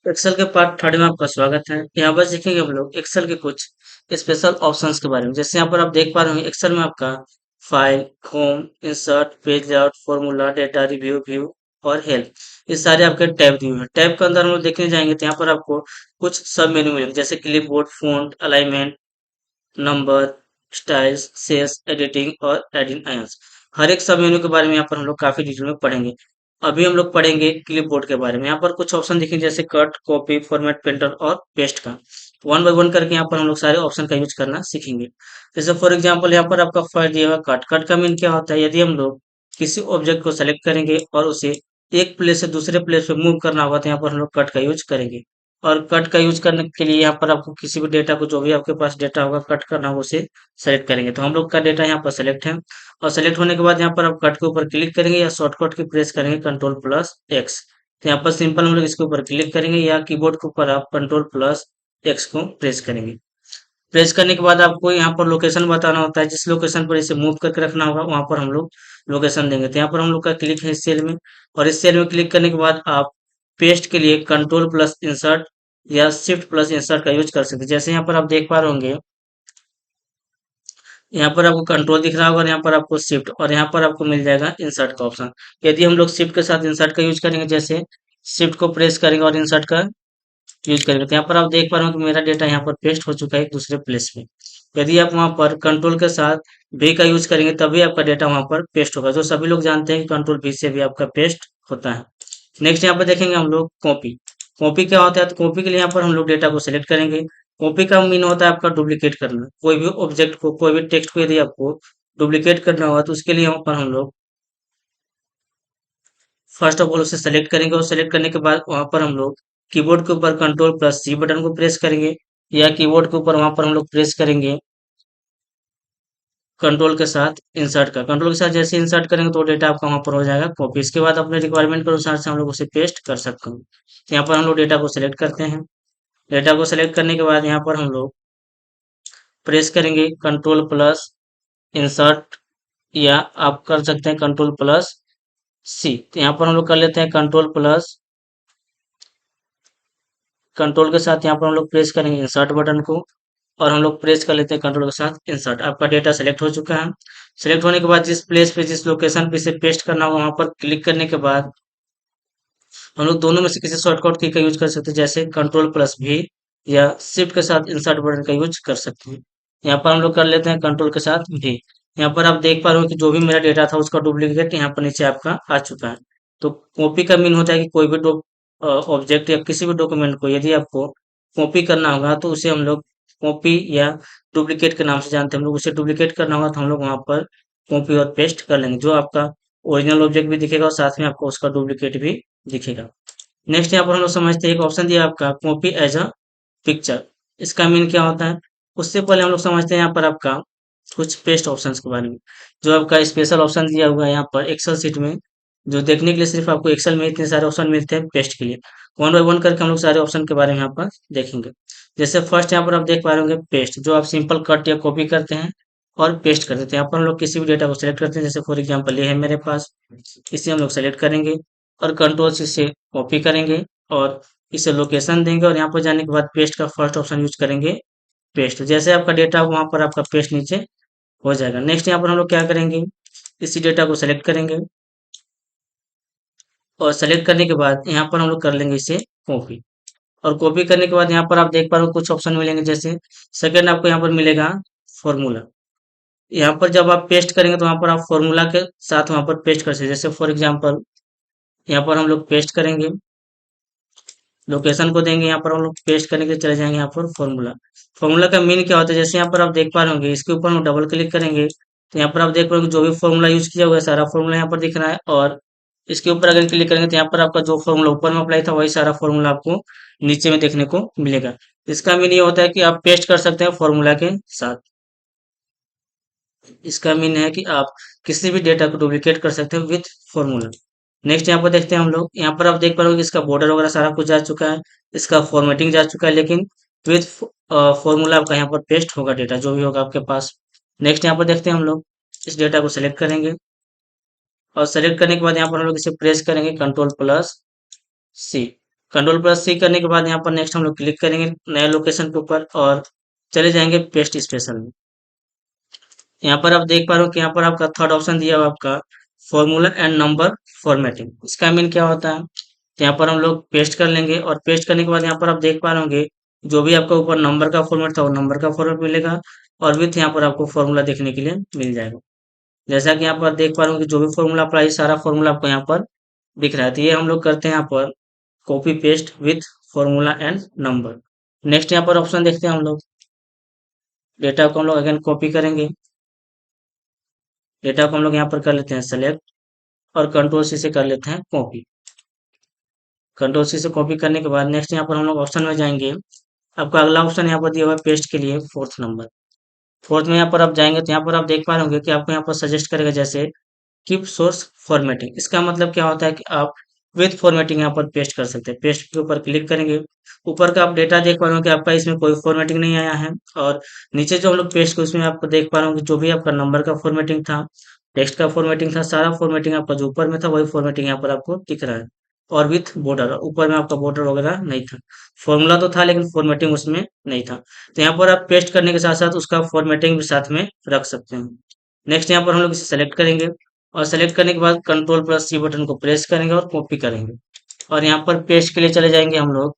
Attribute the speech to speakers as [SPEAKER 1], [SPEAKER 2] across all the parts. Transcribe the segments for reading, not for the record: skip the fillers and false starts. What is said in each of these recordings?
[SPEAKER 1] Excel के part third में आपका स्वागत है। यहाँ पर सीखेंगे हम लोग एक्सेल के कुछ स्पेशल ऑप्शंस के बारे में। जैसे यहाँ पर आप देख पा रहे होंगे एक्सेल में आपका file, home, insert, page layout, formula, data, review, view और हेल्प, ये सारे आपके टैब दिए हुए हैं। टैब के अंदर हम लोग देखने जाएंगे तो यहाँ पर आपको कुछ सब मेन्यू मिलेंगे, जैसे clipboard, font, alignment, number, styles, cells, editing और एडिंग आयंस। हर एक सब मेन्यू के बारे में यहाँ पर हम लोग काफी डिटेल में पढ़ेंगे। अभी हम लोग पढ़ेंगे क्लिपबोर्ड के बारे में। यहाँ पर कुछ ऑप्शन दिखेंगे, जैसे कट, कॉपी, फॉर्मेट, प्रिंटर और पेस्ट का। वन बाय वन करके यहाँ पर हम लोग सारे ऑप्शन का यूज करना सीखेंगे। जैसे फॉर एग्जाम्पल यहाँ पर आपका फर्स्ट दिया हुआ कट। कट का मीन क्या होता है? यदि हम लोग किसी ऑब्जेक्ट को सेलेक्ट करेंगे और उसे एक प्लेस से दूसरे प्लेस पे मूव करना होगा तो यहाँ पर हम लोग कट का यूज करेंगे। और कट का यूज करने के लिए यहाँ पर आपको किसी भी डेटा को, जो भी आपके पास डेटा होगा कट करना होगा, उसे सेलेक्ट करेंगे। तो हम लोग का डेटा यहाँ पर सेलेक्ट है, और सेलेक्ट होने के बाद यहाँ पर आप कट के ऊपर क्लिक करेंगे या शॉर्टकट की प्रेस करेंगे कंट्रोल प्लस एक्स। तो यहाँ पर सिंपल हम लोग इसके ऊपर क्लिक करेंगे, या कीबोर्ड के ऊपर आप कंट्रोल प्लस एक्स को प्रेस करेंगे। प्रेस करने के बाद आपको यहाँ पर लोकेशन बताना होता है, जिस लोकेशन पर इसे मूव करके रखना होगा वहां पर हम लोग लोकेशन देंगे। तो यहाँ पर हम लोग का क्लिक है इस सेल में, और इस सेल में क्लिक करने के बाद आप पेस्ट के लिए कंट्रोल प्लस इंसर्ट या शिफ्ट प्लस इंसर्ट का यूज कर सकते हैं। जैसे यहाँ पर आप देख पा रहे होंगे, यहाँ पर आपको कंट्रोल दिख रहा होगा और यहाँ पर आपको शिफ्ट, और यहाँ पर आपको मिल जाएगा इंसर्ट का ऑप्शन। यदि हम लोग शिफ्ट के साथ इंसर्ट का यूज करेंगे, जैसे शिफ्ट को प्रेस करेंगे और इंसर्ट का यूज करेंगे, तो यहाँ पर आप देख पा रहे हो कि मेरा डेटा यहाँ पर पेस्ट हो चुका है एक दूसरे प्लेस में। यदि आप वहाँ पर कंट्रोल के साथ भी का यूज करेंगे तभी आपका डेटा वहाँ पर पेस्ट होगा, जो सभी लोग जानते हैं कि कंट्रोल भी से भी आपका पेस्ट होता है। नेक्स्ट यहाँ पर देखेंगे हम लोग कॉपी। कॉपी क्या होता है? तो कॉपी के लिए यहाँ पर हम लोग डेटा को सिलेक्ट करेंगे। कॉपी का मीन होता है आपका डुप्लीकेट करना। कोई भी ऑब्जेक्ट को, कोई भी टेक्स्ट को यदि आपको डुप्लीकेट करना होगा तो उसके लिए यहाँ पर हम लोग फर्स्ट ऑफ ऑल उसे सेलेक्ट करेंगे, और सेलेक्ट करने के बाद वहां पर हम लोग कीबोर्ड के ऊपर कंट्रोल प्लस सी बटन को प्रेस करेंगे, या कीबोर्ड के ऊपर वहां पर हम लोग प्रेस करेंगे कंट्रोल के साथ इंसर्ट का। कंट्रोल के साथ जैसे इंसर्ट करेंगे तो डेटा आपका वहां पर हो जाएगा कॉपी। इसके बाद अपने रिक्वायरमेंट के अनुसार से हम लोग उसे पेस्ट कर सकते हैं। तो यहाँ पर हम लोग डेटा को सिलेक्ट करते हैं। डेटा को सिलेक्ट करने के बाद यहाँ पर हम लोग प्रेस करेंगे कंट्रोल प्लस इंसर्ट, या आप कर सकते हैं कंट्रोल प्लस सी। तो यहाँ पर हम लोग कर लेते हैं कंट्रोल प्लस, कंट्रोल के साथ यहाँ पर हम लोग प्रेस करेंगे इंसर्ट बटन को, और हम लोग प्रेस कर लेते हैं कंट्रोल के साथ इंसर्ट। आपका डेटा सेलेक्ट हो चुका है। सेलेक्ट होने के बाद जिस प्लेस पे, जिस लोकेशन पे इसे पेस्ट करना होगा वहां पर क्लिक करने के बाद हम लोग दोनों में से किसी शॉर्टकट की का यूज कर सकते हैं, जैसे कंट्रोल प्लस भी या शिफ्ट के साथ इंसर्ट बटन का यूज कर सकते हैं। यहाँ पर हम लोग कर लेते हैं कंट्रोल के साथ भी। यहाँ पर आप देख पा रहे हो कि जो भी मेरा डेटा था उसका डुप्लीकेट यहाँ पर नीचे आपका आ चुका है। तो कॉपी का मीन होता है कि कोई भी ऑब्जेक्ट या किसी भी डॉक्यूमेंट को यदि आपको कॉपी करना होगा तो उसे हम लोग कॉपी या डुप्लीकेट के नाम से जानते हैं। हम लोग उसे डुप्लीकेट करना होगा तो हम लोग वहां पर कॉपी और पेस्ट कर लेंगे, जो आपका ओरिजिनल ऑब्जेक्ट भी दिखेगा और साथ में आपको उसका डुप्लीकेट भी दिखेगा। नेक्स्ट यहाँ पर हम लोग समझते हैं, एक ऑप्शन दिया आपका कॉपी एज अ पिक्चर। इसका मीन क्या होता है? उससे पहले हम लोग समझते हैं यहाँ पर आपका कुछ पेस्ट ऑप्शंस के बारे में। जो आपका स्पेशल ऑप्शन दिया हुआ है यहाँ पर एक्सेल सीट में, जो देखने के लिए सिर्फ आपको एक्सेल में इतने सारे ऑप्शन मिलते हैं पेस्ट के लिए। वन बाय वन करके हम लोग सारे ऑप्शन के बारे में यहाँ पर देखेंगे। जैसे फर्स्ट यहाँ पर आप देख पा रहे होंगे पेस्ट, जो आप सिंपल कट या कॉपी करते हैं और पेस्ट कर देते हैं। यहाँ पर हम लोग किसी भी डेटा को सिलेक्ट करते हैं, जैसे फॉर एग्जाम्पल ये है मेरे पास, इसे हम लोग सेलेक्ट करेंगे और कंट्रोल से इसे कॉपी करेंगे और इसे लोकेशन देंगे, और यहाँ पर जाने के बाद पेस्ट का फर्स्ट ऑप्शन यूज करेंगे पेस्ट। जैसे आपका डेटा वहां पर आपका पेस्ट नीचे हो जाएगा। नेक्स्ट यहाँ पर हम लोग क्या करेंगे, इसी डेटा को सेलेक्ट करेंगे, और सेलेक्ट करने के बाद यहाँ पर हम लोग कर लेंगे इसे कॉपी। और कॉपी करने के बाद यहाँ पर आप देख पा रहे हो कुछ ऑप्शन मिलेंगे, जैसे सेकंड आपको यहाँ पर मिलेगा फॉर्मूला। यहाँ पर जब आप पेस्ट करेंगे तो वहां पर आप फॉर्मूला के साथ वहां पर पेस्ट कर सकते हैं। जैसे फॉर एग्जाम्पल यहाँ पर हम लोग पेस्ट करेंगे, लोकेशन को देंगे, यहाँ पर हम लोग पेस्ट करने के लिए चले जाएंगे यहाँ पर फॉर्मूला। फॉर्मूला का मीन क्या होता है? जैसे यहाँ पर आप देख पा रहे होंगे, इसके ऊपर हम डबल क्लिक करेंगे तो यहाँ पर आप देख पाओगे जो भी फॉर्मूला यूज किया हुआ है सारा फॉर्मूला यहाँ पर दिख रहा है, और इसके ऊपर अगर क्लिक करेंगे तो यहाँ पर आपका जो फॉर्मूला ऊपर में अप्लाई था वही सारा फॉर्मूला आपको नीचे में देखने को मिलेगा। इसका मीन ये होता है कि आप पेस्ट कर सकते हैं फॉर्मूला के साथ। इसका मीन है कि आप किसी भी डेटा को डुप्लीकेट कर सकते हैं विथ फॉर्मूला। नेक्स्ट यहाँ पर देखते हैं हम लोग, यहाँ पर आप देख पा रहे हो कि इसका बॉर्डर वगैरह सारा कुछ जा चुका है, इसका फॉर्मेटिंग जा चुका है, लेकिन विथ फॉर्मूला आपका यहाँ पर पेस्ट होगा डेटा जो भी होगा आपके पास। नेक्स्ट यहाँ पर देखते हैं हम लोग, इस डेटा को सिलेक्ट करेंगे, और सेलेक्ट करने के बाद यहाँ पर हम लोग इसे प्रेस करेंगे कंट्रोल प्लस सी। कंट्रोल प्लस सी करने के बाद यहाँ पर नेक्स्ट हम लोग क्लिक करेंगे नए लोकेशन के ऊपर और चले जाएंगे पेस्ट स्पेशल में। यहाँ पर आप देख पा रहे हो कि यहाँ पर आपका थर्ड ऑप्शन दिया हुआ आपका फॉर्मूला एंड नंबर फॉर्मेटिंग। इसका मीन क्या होता है, तो यहाँ पर हम लोग पेस्ट कर लेंगे और पेस्ट करने के बाद यहाँ पर आप देख पा रहे होंगे जो भी आपका ऊपर नंबर का फॉर्मेट था वो नंबर का फॉर्मेट मिलेगा और विथ यहाँ पर आपको फॉर्मूला देखने के लिए मिल जाएगा। जैसा कि यहाँ पर देख पा रहे हो कि जो भी फॉर्मूला अप्लाई सारा फॉर्मूला आपको यहाँ पर दिख रहा है। तो ये हम लोग करते हैं यहाँ पर copy paste with formula and number. Next यहाँ पर ऑप्शन देखते हैं हम लोग, डेटा को हम लोग अगेन कॉपी करेंगे। डेटा को हम लोग यहाँ पर कर लेते हैं सेलेक्ट और कंट्रोल सी से कर लेते हैं कॉपी। कंट्रोल सी से कॉपी करने के बाद नेक्स्ट यहाँ पर हम लोग ऑप्शन में जाएंगे। आपका अगला ऑप्शन यहाँ पर दिया हुआ है पेस्ट के लिए फोर्थ नंबर। फोर्थ में यहाँ पर आप जाएंगे तो यहाँ पर आप देख पा रहे होंगे कि आपको यहाँ पर सजेस्ट करेगा जैसे कीप सोर्स फॉर्मेटिंग। इसका मतलब क्या होता है कि आप विथ फॉर्मेटिंग यहाँ पर पेस्ट कर सकते हैं। पेस्ट के ऊपर क्लिक करेंगे, ऊपर का आप डेटा देख पा रहे हो कि आपका इसमें कोई फॉर्मेटिंग नहीं आया है और नीचे जो हम लोग पेस्ट किए उसमें आपको देख पा रहे हो कि जो भी आपका नंबर का फॉर्मेटिंग था, टेक्स्ट का फॉर्मेटिंग था, सारा फॉर्मेटिंग आपका जो ऊपर में था वही फॉर्मेटिंग यहाँ पर आपको दिख रहा है और विथ बॉर्डर। ऊपर में आपका बॉर्डर वगैरह नहीं था, फॉर्मूला तो था लेकिन फॉर्मेटिंग उसमें नहीं था। तो यहाँ पर आप पेस्ट करने के साथ साथ उसका फॉर्मेटिंग भी साथ में रख सकते हैं। नेक्स्ट यहाँ पर हम लोग इसे सेलेक्ट करेंगे और सेलेक्ट करने के बाद कंट्रोल प्लस सी बटन को प्रेस करेंगे और कॉपी करेंगे और यहाँ पर पेस्ट के लिए चले जाएंगे हम लोग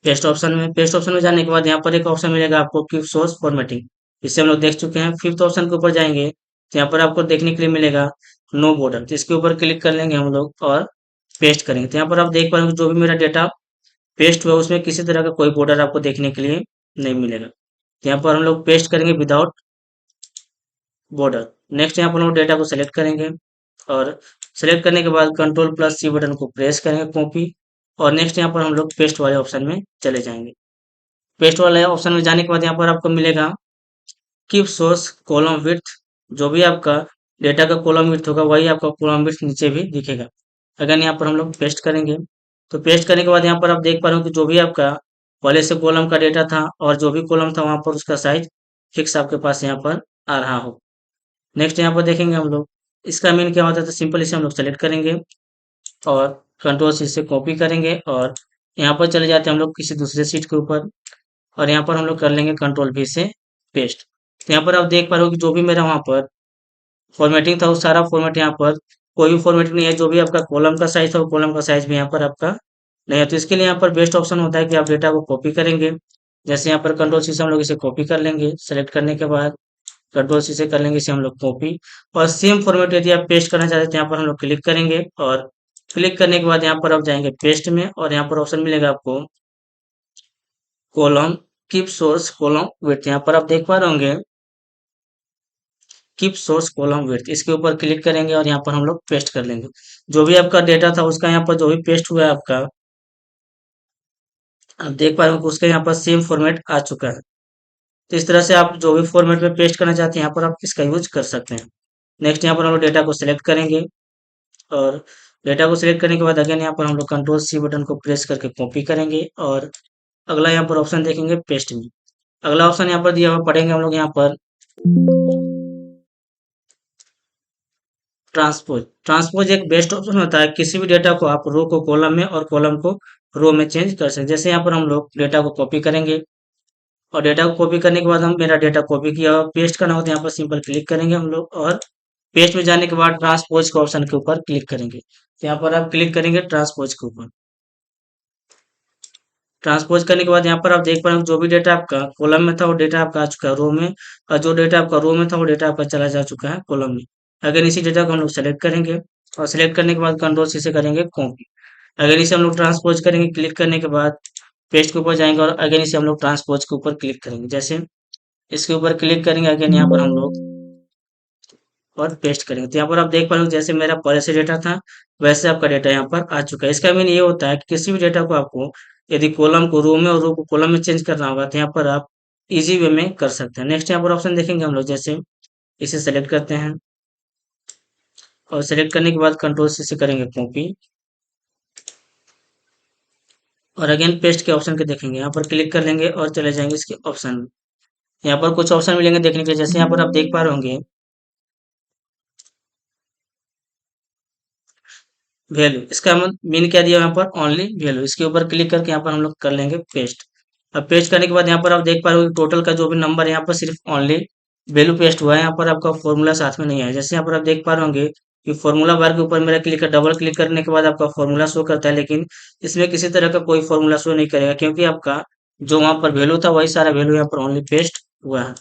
[SPEAKER 1] पेस्ट ऑप्शन में। पेस्ट ऑप्शन में जाने के बाद यहाँ पर एक ऑप्शन मिलेगा आपको कीप सोर्स फॉर्मेटिंग, इससे हम लोग देख चुके हैं। फिफ्थ ऑप्शन के ऊपर जाएंगे तो यहाँ पर आपको देखने के लिए मिलेगा नो बॉर्डर, तो इसके ऊपर क्लिक कर लेंगे हम लोग और पेस्ट करेंगे। तो यहाँ पर आप देख पा रहे हो जो भी मेरा डेटा पेस्ट हुआ उसमें किसी तरह का कोई बॉर्डर आपको देखने के लिए नहीं मिलेगा। तो यहाँ पर हम लोग पेस्ट करेंगे विदाउट बॉर्डर। नेक्स्ट यहाँ पर हम लोग डेटा को सिलेक्ट करेंगे और सिलेक्ट करने के बाद कंट्रोल प्लस सी बटन को प्रेस करेंगे कॉपी और नेक्स्ट यहाँ पर हम लोग पेस्ट वाले ऑप्शन में चले जाएंगे। पेस्ट वाले ऑप्शन में जाने के बाद यहाँ पर आपको मिलेगा कीप सोर्स कॉलम विड्थ। जो भी आपका डेटा का कॉलम विड्थ होगा वही आपका कॉलम विड्थ नीचे भी दिखेगा। अगर यहाँ पर हम लोग पेस्ट करेंगे तो पेस्ट करने के बाद यहाँ पर आप देख पा रहे हो कि जो भी आपका पहले से कॉलम का डेटा था और जो भी कॉलम था वहां पर उसका साइज फिक्स आपके पास यहाँ पर आ रहा हो। नेक्स्ट यहाँ पर देखेंगे हम लोग इसका मीन क्या होता है, तो सिंपल इसे हम लोग सेलेक्ट करेंगे और कंट्रोल सी से कॉपी करेंगे और यहाँ पर चले जाते हैं हम लोग किसी दूसरे सीट के ऊपर और यहाँ पर हम लोग कर लेंगे कंट्रोल वी से पेस्ट। तो यहाँ पर आप देख पा रहे हो कि जो भी मेरा वहाँ पर फॉर्मेटिंग था वो सारा फॉर्मेट यहाँ पर कोई भी फॉर्मेटिंग नहीं है। जो भी आपका कॉलम का साइज था वो कॉलम का साइज भी यहाँ पर आपका नहीं है। तो इसके लिए यहाँ पर बेस्ट ऑप्शन होता है कि आप डेटा को कॉपी करेंगे। जैसे यहाँ पर कंट्रोल सी से हम लोग इसे कॉपी कर लेंगे, सेलेक्ट करने के बाद कंट्रोल सी से कर लेंगे इसे हम लोग कॉपी और सेम फॉर्मेट यदि आप पेस्ट करना चाहते हैं तो यहाँ पर हम लोग क्लिक करेंगे और क्लिक करने के बाद यहाँ पर आप जाएंगे पेस्ट में और यहाँ पर ऑप्शन मिलेगा आपको column keep source column width. यहाँ पर आप देख पा रहे होंगे कीप सोर्स कॉलम विड्थ, इसके ऊपर क्लिक करेंगे और यहाँ पर हम लोग पेस्ट कर लेंगे। जो भी आपका डेटा था उसका यहाँ पर जो भी पेस्ट हुआ है आपका, आप देख पा रहे हो कि उसका यहाँ पर सेम फॉर्मेट आ चुका है। तो इस तरह से आप जो भी फॉर्मेट में पेस्ट करना चाहते हैं यहाँ पर आप इसका यूज कर सकते हैं। नेक्स्ट यहाँ पर हम लोग डेटा को सिलेक्ट करेंगे और डेटा को सिलेक्ट करने के बाद अगेन यहाँ पर हम लोग कंट्रोल सी बटन को प्रेस करके कॉपी करेंगे और अगला यहाँ पर ऑप्शन देखेंगे पेस्ट में। अगला ऑप्शन यहाँ पर दिया हुआ पढ़ेंगे हम लोग यहाँ पर ट्रांसपोज। ट्रांसपोज एक बेस्ट ऑप्शन होता है, किसी भी डेटा को आप रो को कॉलम में और कॉलम को रो में चेंज कर सकते हैं। जैसे यहाँ पर हम लोग डेटा को कॉपी करेंगे और डेटा को कॉपी करने के बाद हम मेरा डेटा कॉपी किया और पेस्ट करना होता है, यहाँ पर सिंपल क्लिक करेंगे हम लोग और पेस्ट में जाने के बाद ट्रांसपोज के ऑप्शन के ऊपर क्लिक करेंगे। तो यहाँ पर आप क्लिक करेंगे ट्रांसपोज के ऊपर। ट्रांसपोज करने के बाद यहाँ पर आप देख पा रहे हो जो भी डेटा आपका कॉलम में था वो डेटा आपका आ चुका है रो में और जो डेटा आपका रो में था वो डेटा आपका चला जा चुका है कॉलम में। अगर इसी डेटा को हम लोग सेलेक्ट करेंगे और सेलेक्ट करने के बाद कंट्रोल सी से करेंगे कॉपी। अगर इसे हम लोग ट्रांसपोज करेंगे क्लिक करने के बाद पेस्ट के ऊपर जाएंगे और अगेन इसे हम लोग ट्रांसपोज के ऊपर क्लिक करेंगे। जैसे इसके ऊपर क्लिक करेंगे अगेन यहाँ पर हम लोग और पेस्ट करेंगे। तो यहाँ पर आप देख पा रहे हो जैसे मेरा पहले से डेटा था वैसे आपका डेटा यहाँ पर आ चुका है। इसका मीन ये होता है कि किसी भी डेटा को आपको यदि कॉलम को रो में और रो को कॉलम में चेंज करना होगा तो यहाँ पर आप इजी वे में कर सकते हैं। नेक्स्ट यहाँ पर ऑप्शन देखेंगे हम लोग, जैसे इसे सेलेक्ट करते हैं और सेलेक्ट करने के बाद कंट्रोल सी से करेंगे कॉपी और अगेन पेस्ट के ऑप्शन के देखेंगे, यहाँ पर क्लिक कर लेंगे और चले जाएंगे इसके ऑप्शन में। यहाँ पर कुछ ऑप्शन मिलेंगे देखने के, जैसे यहाँ पर आप देख पा रहे होंगे वैल्यू, इसका मीन क्या दिया यहाँ पर, ओनली वैल्यू। इसके ऊपर क्लिक करके यहाँ पर हम लोग कर लेंगे पेस्ट। अब पेस्ट करने के बाद यहाँ पर आप देख पा रहे हो टोटल का जो भी नंबर है यहाँ पर सिर्फ ओनली वैल्यू पेस्ट हुआ है, यहाँ पर आपका फॉर्मूला साथ में नहीं है। जैसे यहाँ पर आप देख पा रहे होंगे कि फॉर्मूला बार के ऊपर मेरा क्लिक डबल क्लिक करने के बाद आपका फॉर्मूला शो करता है, लेकिन इसमें किसी तरह का कोई फॉर्मूला शो नहीं करेगा, क्योंकि आपका जो वहाँ पर वैल्यू था वही सारा वैल्यू यहाँ पर ओनली पेस्ट हुआ है।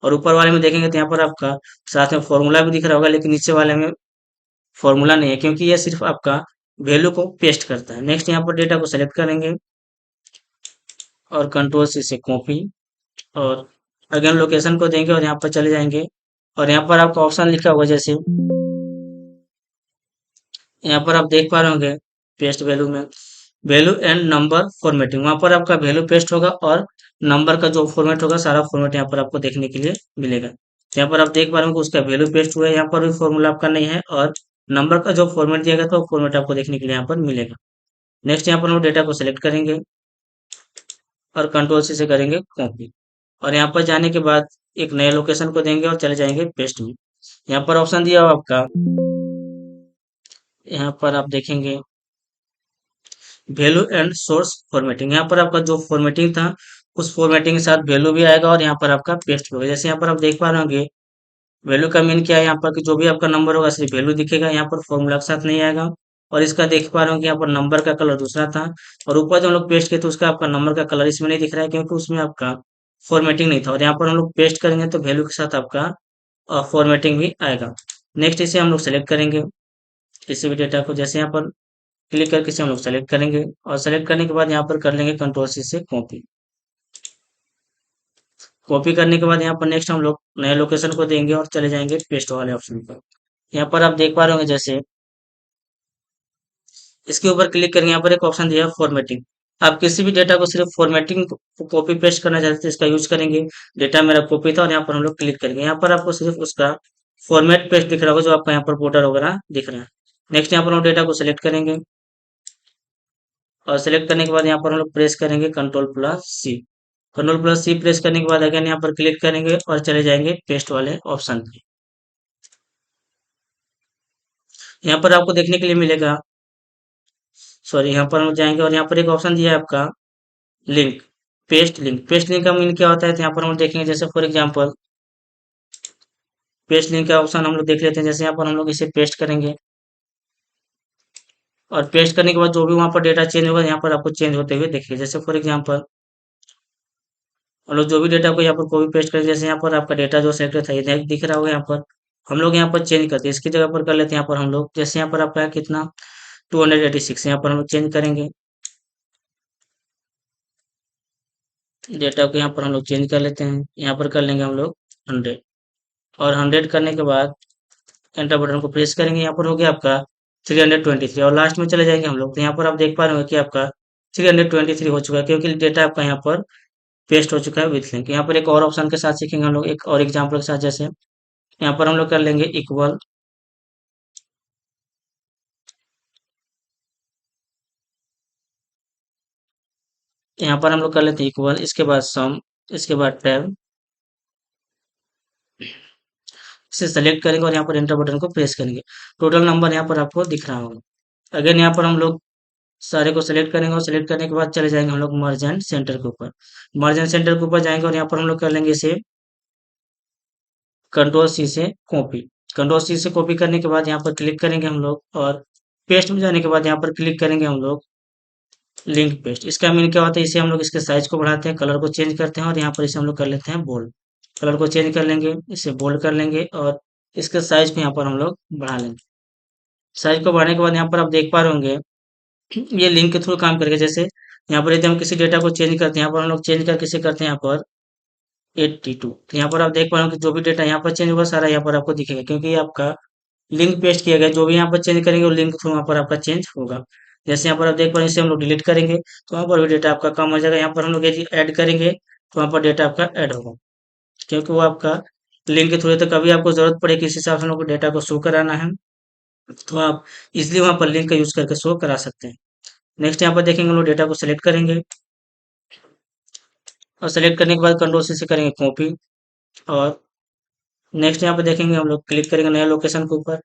[SPEAKER 1] और ऊपर वाले में देखेंगे तो यहाँ पर आपका साथ में फॉर्मूला भी दिख रहा होगा, लेकिन नीचे वाले में फॉर्मूला नहीं है, क्योंकि ये सिर्फ आपका वैल्यू को पेस्ट करता है। नेक्स्ट यहाँ पर डेटा को सेलेक्ट करेंगे और कंट्रोल सी से कॉपी, और अगेन लोकेशन को देंगे और यहाँ पर चले जाएंगे। और यहाँ पर आपका ऑप्शन लिखा होगा, जैसे यहाँ पर आप देख पा रहे होंगे पेस्ट वैल्यू में वैल्यू एंड नंबर फॉर्मेटिंग, वहाँ पर आपका वैल्यू पेस्ट होगा और नंबर का जो फॉर्मेट होगा सारा फॉर्मेट यहाँ पर आपको देखने के लिए मिलेगा। तो यहाँ पर आप देख पा रहे होंगे उसका वैल्यू पेस्ट हुआ है, यहाँ पर भी फॉर्मूला आपका नहीं है, और नंबर का जो फॉर्मेट दिया गया था वो फॉर्मेट आपको देखने के लिए यहाँ पर मिलेगा। नेक्स्ट यहाँ पर हम डेटा को सिलेक्ट करेंगे और कंट्रोल सी से करेंगे कॉपी, और यहाँ पर जाने के बाद एक नए लोकेशन को देंगे और चले जाएंगे पेस्ट में। यहाँ पर ऑप्शन दिया हुआ आपका, यहाँ पर आप देखेंगे वैल्यू एंड सोर्स फॉर्मेटिंग, यहाँ पर आपका जो फॉर्मेटिंग था उस फॉर्मेटिंग के साथ वैल्यू भी आएगा और यहाँ पर आपका पेस्ट भी होगा। जैसे यहाँ पर आप देख पा रहे होंगे वैल्यू का मीन क्या है, यहाँ पर कि जो भी आपका नंबर होगा सिर्फ वैल्यू दिखेगा, यहाँ पर फॉर्मूला के साथ नहीं आएगा। और इसका देख पा रहे हो कि यहाँ पर नंबर का कलर दूसरा था, और ऊपर जो हम लोग पेस्ट किए तो उसका आपका नंबर का कलर इसमें नहीं दिख रहा है, क्योंकि उसमें आपका फॉर्मेटिंग नहीं था। और यहाँ पर हम लोग पेस्ट करेंगे तो वैल्यू के साथ आपका फॉर्मेटिंग भी आएगा। नेक्स्ट इसे हम लोग सेलेक्ट करेंगे किसी भी डेटा को, जैसे यहाँ पर क्लिक करके इसे हम लोग सेलेक्ट करेंगे, और सेलेक्ट करने के बाद यहाँ पर कर लेंगे कंट्रोल सी से कॉपी। कॉपी करने के बाद यहाँ पर नेक्स्ट हम लोग नए लोकेशन को देंगे और चले जाएंगे पेस्ट वाले ऑप्शन पर। यहाँ पर आप देख पा रहे होंगे जैसे इसके ऊपर क्लिक करेंगे, यहाँ पर एक ऑप्शन दिया है फॉर्मेटिंग। आप किसी भी डेटा को सिर्फ फॉर्मेटिंग कॉपी पेस्ट करना चाहते हैं तो इसका यूज करेंगे। डेटा मेरा कॉपी था और यहाँ पर हम लोग क्लिक करेंगे, यहाँ पर आपको सिर्फ उसका फॉर्मेट पेस्ट दिख रहा होगा, जो आपका यहाँ पर बॉर्डर वगैरह दिख रहा है। नेक्स्ट यहाँ पर हम डेटा को सिलेक्ट करेंगे, और सिलेक्ट करने के बाद यहाँ पर हम लोग प्रेस करेंगे कंट्रोल प्लस सी। कंट्रोल प्लस सी प्रेस करने के बाद अगेन यहाँ पर क्लिक करेंगे और चले जाएंगे पेस्ट वाले ऑप्शन पे। यहाँ पर आपको देखने के लिए मिलेगा, सॉरी, यहाँ पर हम जाएंगे और यहाँ पर एक ऑप्शन दिया है आपका link, paste link. Paste link का मीन क्या होता है, तो यहाँ पर हम देखेंगे जैसे फॉर एग्जांपल पेस्ट लिंक का ऑप्शन हम लोग देख लेते हैं। जैसे यहाँ पर हम लोग इसे पेस्ट करेंगे, और पेस्ट करने के बाद जो भी वहाँ पर डेटा चेंज होगा यहाँ पर आपको चेंज होते हुए देखिए। जैसे फॉर एग्जांपल हम लोग जो भी डेटा को यहाँ पर कॉपी पेस्ट करें, जैसे यहाँ पर आपका डेटा जो सेलेक्ट था ये दिख रहा होगा, यहाँ पर हम लोग यहाँ पर चेंज करते हैं, इसकी जगह पर कर लेते हैं यहाँ पर हम लोग, जैसे यहाँ पर आपका है कितना 286, यहाँ पर हम लोग चेंज करेंगे डेटा को, यहाँ पर हम लोग चेंज कर लेते हैं, यहाँ पर कर लेंगे हम लोग 100, और 100 करने के बाद एंटर बटन को प्रेस करेंगे, यहाँ पर हो गया आपका 323, और लास्ट में चले जाएंगे हम लोग। तो यहाँ पर आप देख पा रहे हो कि आपका 323 हो चुका है, क्योंकि डेटा आपका यहाँ पर पेस्ट हो चुका है विथ लिंक। यहाँ पर एक और ऑप्शन के साथ सीखेंगे हम लोग, एक और एग्जाम्पल के साथ। जैसे यहाँ पर हम लोग कर लेंगे इक्वल, यहाँ पर हम लोग कर लेते हैं इक्वल, इसके बाद सम, इसके बाद टैब, इसे सेलेक्ट करेंगे और यहाँ पर एंटर बटन को प्रेस करेंगे। टोटल नंबर यहाँ पर आपको दिख रहा होगा। अगेन यहाँ पर हम लोग सारे को सेलेक्ट करेंगे, और सेलेक्ट करने के बाद चले जाएंगे हम लोग मर्ज एंड सेंटर के ऊपर। मर्ज एंड सेंटर के ऊपर जाएंगे और यहाँ पर हम लोग कर लेंगे इसे कंट्रोल सी से कॉपी। कंट्रोल सी से कॉपी करने के बाद यहाँ पर क्लिक करेंगे हम लोग, और पेस्ट में जाने के बाद यहाँ पर क्लिक करेंगे हम लोग लिंक पेस्ट। इसका मीन क्या होता है, इसे हम लोग इसके साइज को बढ़ाते हैं, कलर को चेंज करते हैं, और यहाँ पर इसे हम लोग कर लेते हैं बोल्ड। कलर को चेंज कर लेंगे, इसे बोल्ड कर लेंगे, और इसके साइज को यहाँ पर हम लोग बढ़ा लेंगे। साइज को बढ़ाने के बाद यहाँ पर आप देख पा रहे होंगे ये लिंक के थ्रू काम करेगा। जैसे यहाँ पर यदि हम किसी डेटा को चेंज करते हैं, यहाँ पर हम लोग चेंज करके इसे करते हैं यहाँ पर 82, तो यहाँ पर आप देख पा रहे हो कि जो भी डेटा यहाँ पर चेंज होगा सारा यहाँ पर आपको दिखेगा, क्योंकि ये आपका लिंक पेस्ट किया गया। जो भी यहाँ पर चेंज करेंगे वो लिंक थ्रू वहाँ पर आपका चेंज होगा। जैसे यहाँ पर आप देख पा रहे हैं इसे हम लोग डिलीट करेंगे तो वहाँ पर भी डेटा आपका कम हो जाएगा। यहाँ पर हम लोग यदि ऐड करेंगे तो वहाँ पर डेटा आपका ऐड होगा, क्योंकि वो आपका लिंक के थ्रू है। तो कभी आपको जरूरत पड़े किस हिसाब से हम लोग को डेटा को शो कराना है, तो आप इजिली वहाँ पर लिंक का यूज करके शो करा सकते हैं। नेक्स्ट यहाँ पर देखेंगे हम लोग डेटा को सिलेक्ट करेंगे, और सेलेक्ट करने के बाद कंट्रोल से करेंगे कॉपी, और नेक्स्ट यहाँ पे देखेंगे हम लोग क्लिक करेंगे नया लोकेशन के ऊपर,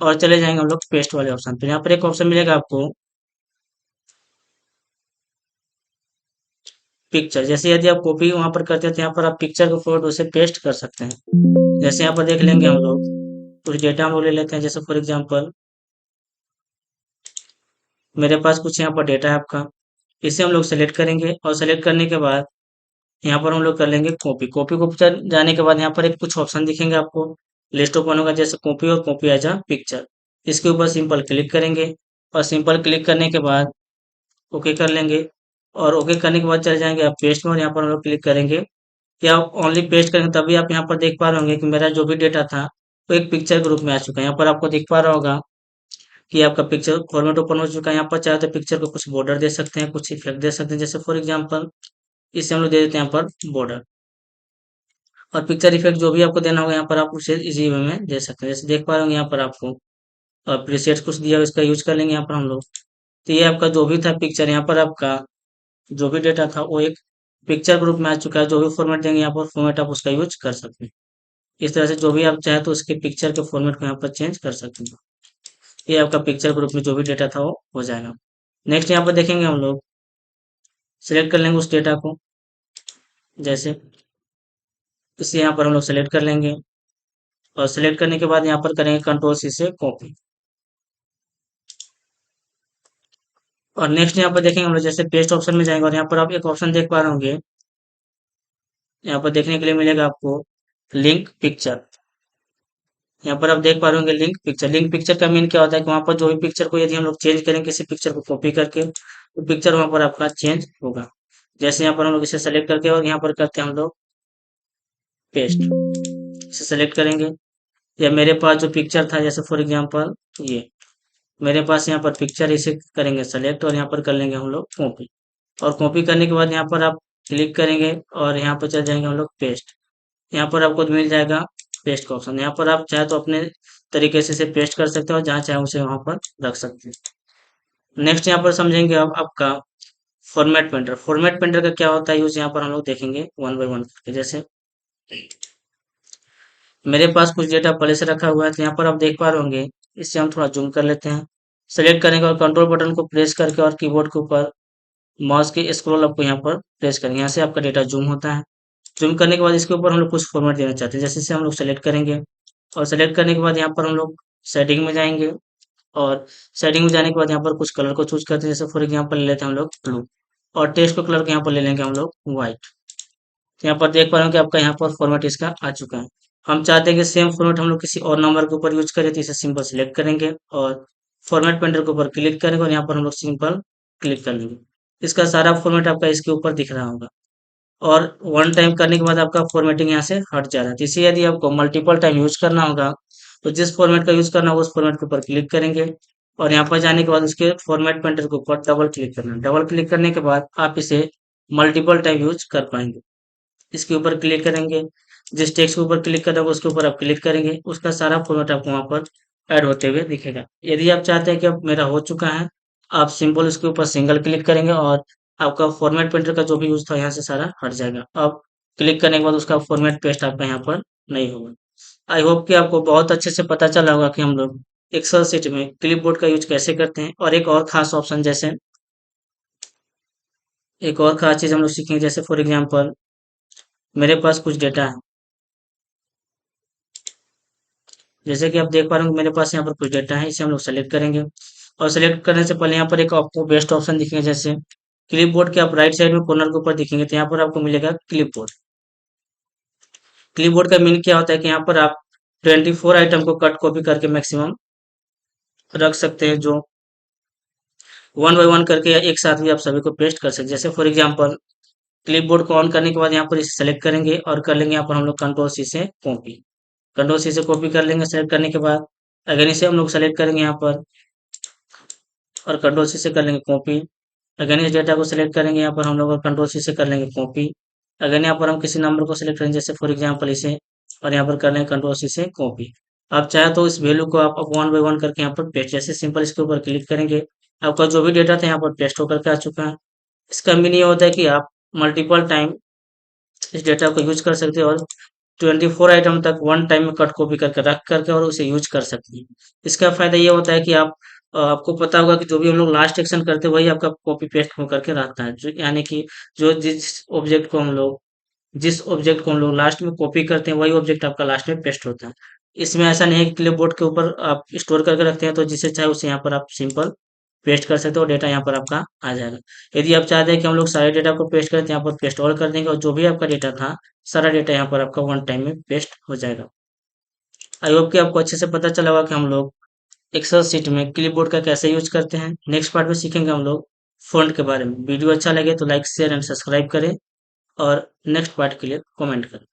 [SPEAKER 1] और चले जाएंगे हम लोग पेस्ट वाले ऑप्शन पे। यहाँ पर एक ऑप्शन मिलेगा आपको पिक्चर। जैसे यदि आप कॉपी वहां पर करते हैं तो यहाँ पर आप पिक्चर को फोटो उसे पेस्ट कर सकते हैं। जैसे यहाँ पर देख लेंगे हम लोग, कुछ डेटा हम लोग ले लेते हैं। जैसे फॉर एग्जांपल मेरे पास कुछ यहाँ पर डेटा है आपका, इसे हम लोग सेलेक्ट करेंगे और सेलेक्ट करने के बाद यहाँ पर हम लोग कर लेंगे कॉपी। कॉपी को जाने के बाद यहाँ पर एक कुछ ऑप्शन दिखेंगे आपको, लिस्ट ओपन होगा जैसे कॉपी और कॉपी एज अ पिक्चर। इसके ऊपर सिंपल क्लिक करेंगे और सिंपल क्लिक करने के बाद ओके कर लेंगे। और ओके करने के बाद चले जाएंगे आप पेस्ट में और यहाँ पर हम लोग क्लिक करेंगे कि आप ओनली पेस्ट करेंगे, तभी आप यहाँ पर देख पा रहे होंगे कि मेरा जो भी डेटा था वो एक पिक्चर के रूप में आ चुका है। यहाँ पर आपको दिख पा रहा होगा कि आपका पिक्चर फॉर्मेट ओपन हो चुका है। यहाँ पर चाहे तो पिक्चर को कुछ बॉर्डर दे सकते हैं, कुछ इफेक्ट दे सकते हैं। जैसे फॉर एग्जांपल इसे हम लोग दे देते हैं यहाँ पर बॉर्डर, और पिक्चर इफेक्ट जो भी आपको देना होगा यहाँ पर आप उसे इजी वे में दे सकते हैं। जैसे देख पा रहे होंगे यहाँ पर आपको प्रीसेट कुछ दिया हुआ, इसका यूज कर लेंगे यहाँ पर हम लोग। तो ये आपका जो भी था पिक्चर, यहाँ पर आपका जो भी डेटा था वो एक पिक्चर के रूप में आ चुका है। जो भी फॉर्मेट देंगे यहाँ पर फॉर्मेट आप उसका यूज कर सकते हैं। इस तरह से जो भी आप चाहे तो उसके पिक्चर के फॉर्मेट को यहाँ पर चेंज कर सकते हैं। ये आपका पिक्चर ग्रुप में जो भी डेटा था वो हो जाएगा। नेक्स्ट यहाँ पर देखेंगे हम लोग, सिलेक्ट कर लेंगे उस डेटा को। जैसे इसे यहाँ पर हम लोग सेलेक्ट कर लेंगे और सिलेक्ट करने के बाद यहाँ पर करेंगे कंट्रोल सी से कॉपी। और नेक्स्ट यहाँ पर देखेंगे हम लोग, जैसे पेस्ट ऑप्शन में जाएंगे और यहाँ पर आप एक ऑप्शन देख पा रहे होंगे, यहाँ पर देखने के लिए मिलेगा आपको लिंक पिक्चर। यहाँ पर आप देख पा रहे होंगे लिंक पिक्चर। लिंक पिक्चर का मीन क्या होता है कि वहाँ पर जो भी पिक्चर को यदि हम लोग चेंज करें किसी पिक्चर को कॉपी करके, तो पिक्चर वहाँ पर आपका चेंज होगा। जैसे यहाँ पर हम लोग इसे सेलेक्ट करके और यहाँ पर करते हैं हम लोग पेस्ट, इसे सेलेक्ट करेंगे। या मेरे पास जो पिक्चर था, जैसे फॉर एग्जांपल ये मेरे पास यहाँ पर पिक्चर, इसे करेंगे सेलेक्ट और यहाँ पर कर लेंगे हम लोग कॉपी। और कॉपी करने के बाद यहाँ पर आप क्लिक करेंगे और यहाँ पर चल जाएंगे हम लोग पेस्ट। यहाँ पर आपको मिल जाएगा पेस्ट का ऑप्शन। यहाँ पर आप चाहे तो अपने तरीके से इसे पेस्ट कर सकते हो और जहाँ चाहे उसे वहाँ पर रख सकते हैं। नेक्स्ट यहाँ पर समझेंगे अब आपका फॉर्मेट पेंटर। फॉर्मेट पेंटर का क्या होता है यूज, यहाँ पर हम लोग देखेंगे वन बाय वन करके। जैसे मेरे पास कुछ डेटा पहले से रखा हुआ है, तो यहाँ पर आप देख पा रहे होंगे। इससे हम थोड़ा जूम कर लेते हैं। सेलेक्ट करेंगे और कंट्रोल बटन को प्रेस करके और कीबोर्ड के ऊपर माउस के स्क्रॉल आपको यहाँ पर प्रेस करेंगे। यहाँ से आपका डेटा जूम होता है। जूम करने के बाद इसके ऊपर हम लोग कुछ फॉर्मेट देना चाहते हैं, जैसे इसे हम लोग सेलेक्ट करेंगे और सेलेक्ट करने के बाद यहाँ पर हम लोग सेटिंग में जाएंगे और सेटिंग में जाने के बाद यहाँ पर कुछ कलर को चूज करते हैं। जैसे फॉर एग्जांपल ले लेते हैं हम लोग ब्लू और टेक्स्ट को कलर को यहाँ पर ले लेंगे हम लोग व्हाइट। तो यहाँ पर देख पा रहे हो कि आपका यहाँ पर फॉर्मेट इसका आ चुका है। हम चाहते हैं कि सेम फॉर्मेट हम लोग किसी और नंबर के ऊपर यूज करें, तो इसे सिंपल सिलेक्ट करेंगे और फॉर्मेट पेंटर के ऊपर क्लिक करेंगे और यहाँ पर हम लोग सिंपल क्लिक कर लेंगे। इसका सारा फॉर्मेट आपका इसके ऊपर दिख रहा होगा और वन टाइम करने के बाद आपका फॉर्मेटिंग यहाँ से हट जा रहा है। तो इसे यदि आपको मल्टीपल टाइम यूज करना होगा तो जिस फॉर्मेट का यूज करना होगा उस फॉर्मेट के ऊपर क्लिक करेंगे और यहाँ पर जाने के बाद उसके फॉर्मेट पेंटर के ऊपर डबल क्लिक करना है। डबल क्लिक करने के बाद आप इसे मल्टीपल टाइम यूज कर पाएंगे। इसके ऊपर क्लिक करेंगे, जिस टेक्स्ट के ऊपर क्लिक करोगे उसके ऊपर आप क्लिक करेंगे, उसका सारा फॉर्मेट आपको वहाँ पर ऐड होते हुए दिखेगा। यदि आप चाहते हैं कि अब मेरा हो चुका है, आप सिंपल उसके ऊपर सिंगल क्लिक करेंगे और आपका फॉर्मेट पेंटर का जो भी यूज था यहाँ से सारा हट जाएगा। अब क्लिक करने के बाद उसका फॉर्मेट पेस्ट आपका यहाँ पर नहीं होगा। आई होप कि आपको बहुत अच्छे से पता चला होगा कि हम लोग एक्सेल शीट में क्लिपबोर्ड का यूज कैसे करते हैं। और एक और खास ऑप्शन, जैसे एक और खास चीज हम लोग सीखेंगे। जैसे फॉर एग्जाम्पल मेरे पास कुछ डेटा है, जैसे कि आप देख पा रहे हो मेरे पास यहाँ पर कुछ डेटा है, इसे हम लोग सेलेक्ट करेंगे और सेलेक्ट करने से पहले यहाँ पर एक आपको बेस्ट ऑप्शन दिखेगा। जैसे क्लिपबोर्ड के आप राइट साइड में कॉर्नर के ऊपर दिखेंगे, तो यहाँ पर आपको मिलेगा क्लिपबोर्ड। क्लिपबोर्ड का मीन क्या होता है कि यहाँ पर आप 24 आइटम को कट कॉपी करके मैक्सिमम रख सकते हैं, जो वन बाय वन करके या एक साथ भी आप सभी को पेस्ट कर सकते हैं। जैसे फॉर एग्जांपल क्लिपबोर्ड को ऑन करने के बाद यहाँ पर इसे सेलेक्ट करेंगे और कर लेंगे यहाँ पर हम लोग कंट्रोल सी से कॉपी। कंट्रोल सी से कॉपी कर लेंगे। सेलेक्ट करने के बाद अगर इसे हम लोग सेलेक्ट करेंगे यहाँ पर और कंट्रोल सी से कर लेंगे कॉपी। अगर इस डेटा को सिलेक्ट करेंगे यहाँ पर हम लोग और कंट्रोल सी से कर लेंगे कॉपी। अगर यहाँ पर हम किसी नंबर को सिलेक्ट करेंगे, जैसे फॉर एग्जांपल इसे, और यहाँ पर कर लेंगे कंट्रोल सी से कॉपी। आप चाहे तो इस वैल्यू को आप वन बाय वन करके यहाँ पर पेस्ट, जैसे सिंपल इसके ऊपर क्लिक करेंगे, आपका जो भी डेटा था यहाँ पर पेस्ट होकर के आ चुका है। इसका मीनिंग ये होता है कि आप मल्टीपल टाइम इस डेटा को यूज कर सकते हो और 24 आइटम तक वन टाइम में कट कॉपी करके रख करके और उसे यूज कर सकते हैं। इसका फायदा ये होता है कि आपको पता होगा कि जो भी हम लोग लास्ट एक्शन करते हैं वही आपका कॉपी पेस्ट हो करके रहता है, जो यानी कि जो जिस ऑब्जेक्ट को हम लोग लास्ट में कॉपी करते हैं वही ऑब्जेक्ट आपका लास्ट में पेस्ट होता है। इसमें ऐसा नहीं है कि क्लिपबोर्ड के ऊपर आप स्टोर करके रखते हैं तो जिसे चाहे उसे यहाँ पर आप सिंपल पेस्ट कर सकते हो, डेटा यहाँ पर आपका आ जाएगा। यदि आप चाहते हैं कि हम लोग सारे डेटा को पेस्ट करें तो यहाँ पर पेस्ट ऑल कर देंगे और जो भी आपका डेटा था सारा डेटा यहाँ पर आपका वन टाइम में पेस्ट हो जाएगा। आई होप कि आपको अच्छे से पता चला होगा कि हम लोग एक्सेल शीट में क्लिपबोर्ड का कैसे यूज करते हैं। नेक्स्ट पार्ट में सीखेंगे हम लोग फ़ॉन्ट के बारे में। वीडियो अच्छा लगे तो लाइक शेयर एंड सब्सक्राइब करें और नेक्स्ट पार्ट के लिए कमेंट करें।